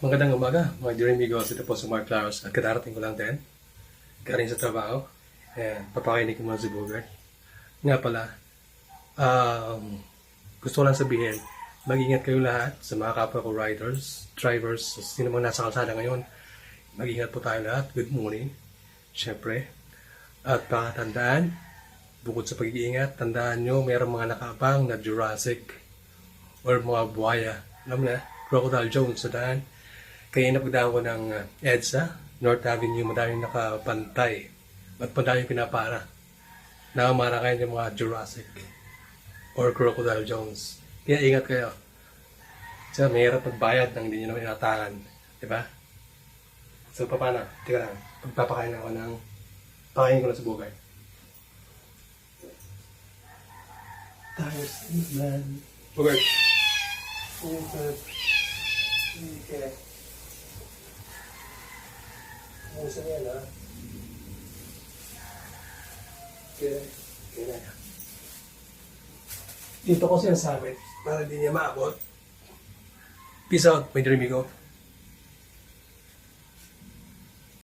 Magandang umaga, mga dear amigos. Ito po si Mark Claros at kadarating ko lang din. Galing sa trabaho. Ayan, papakinig ko muna si Bogart. Nga pala, gusto ko lang sabihin, mag-ingat kayo lahat sa mga kapwa ko riders, drivers, sino mga nasa kalsada ngayon. Mag-ingat po tayo lahat. Good morning. Siyempre. At pakatandaan, bukod sa pag-iingat, tandaan nyo, mayroong mga nakaabang na Jurassic or mga buhaya. Alam na, Crocodile Jones sa daan. Kaya napagdaan ko ng EDSA, North Avenue, madaming nakapantay. At madaming pinapara. Nakamara kayo ng mga Jurassic or Crocodile Jones. Kaya ingat kayo. Kasi mahirap magbayad ng hindi nyo naman inatangan. Diba? So, paano? Tika lang. Pagpapakain ako ng... Pakainin ko lang sa bugay. Tayo sleep, man. Bugay. Okay. Musa yan, ha? Okay. Okay na yan. Dito ko sinasabi para hindi niya maabot. Peace out, my dear amigo.